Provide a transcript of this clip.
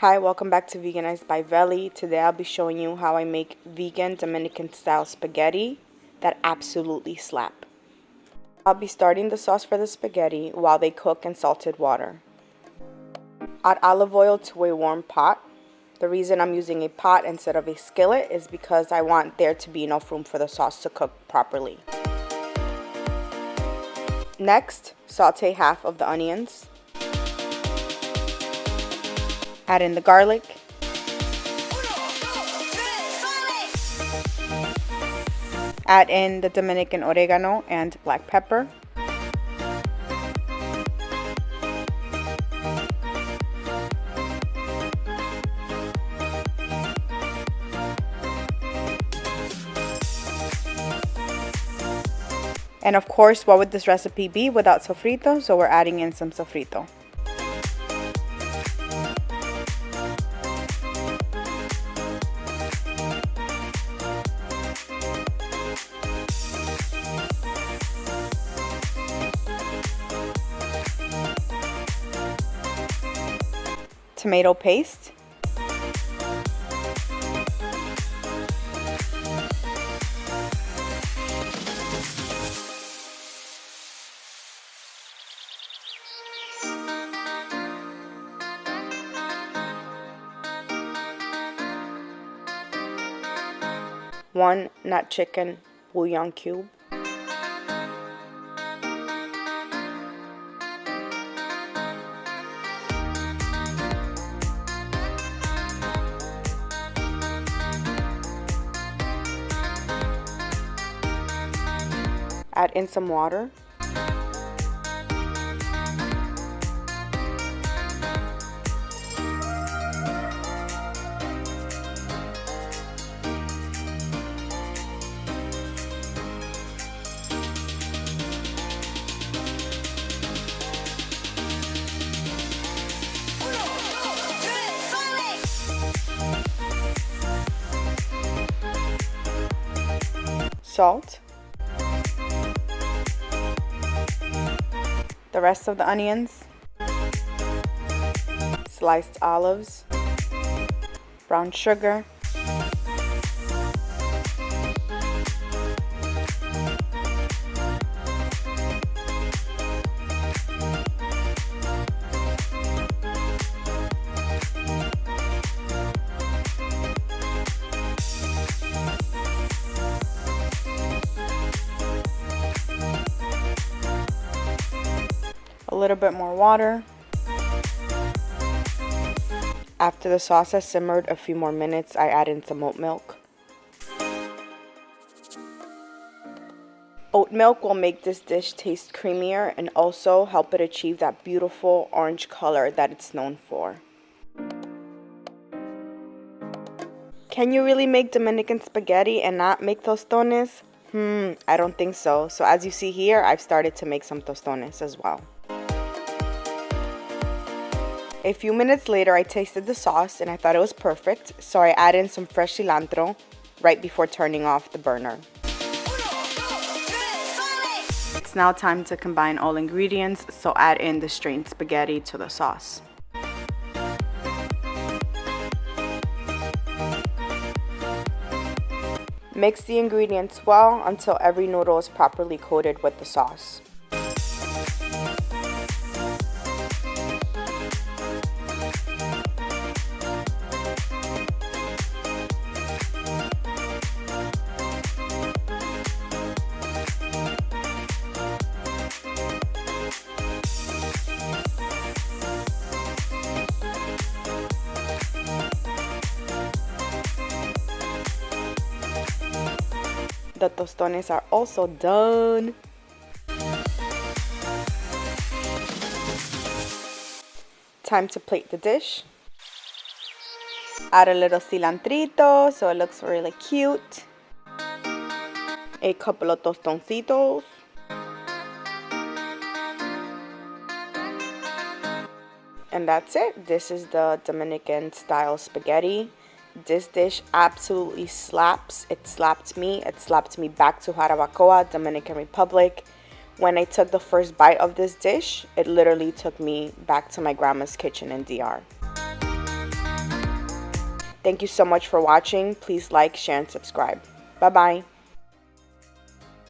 Hi, welcome back to Veganized by Veli. Today I'll be showing you how I make vegan Dominican style spaghetti that absolutely slap. I'll be starting the sauce for the spaghetti while they cook in salted water. Add olive oil to a warm pot. The reason I'm using a pot instead of a skillet is because I want there to be enough room for the sauce to cook properly. Next, saute half of the onions. Add in the garlic. Add in the Dominican oregano and black pepper. And of course, what would this recipe be without sofrito? So we're adding in some sofrito. Tomato paste. One nut chicken bouillon cube. Add in some water. Salt. The rest of the onions, sliced olives, brown sugar, a little bit more water. After the sauce has simmered a few more minutes, I add in some oat milk. Oat milk will make this dish taste creamier and also help it achieve that beautiful orange color that it's known for. Can you really make Dominican spaghetti and not make tostones? I don't think so. So as you see here, I've started to make some tostones as well. A few minutes later, I tasted the sauce and I thought it was perfect, so I added in some fresh cilantro right before turning off the burner. It's now time to combine all ingredients, so add in the strained spaghetti to the sauce. Mix the ingredients well until every noodle is properly coated with the sauce. The tostones are also done. Time to plate the dish. Add a little cilantrito so it looks really cute. A couple of tostoncitos. And that's it. This is the Dominican style spaghetti. This dish absolutely slaps. It slapped me. It slapped me back to Jarabacoa, Dominican Republic. When I took the first bite of this dish, it literally took me back to my grandma's kitchen in DR. Thank you so much for watching. Please like, share, and subscribe. Bye-bye.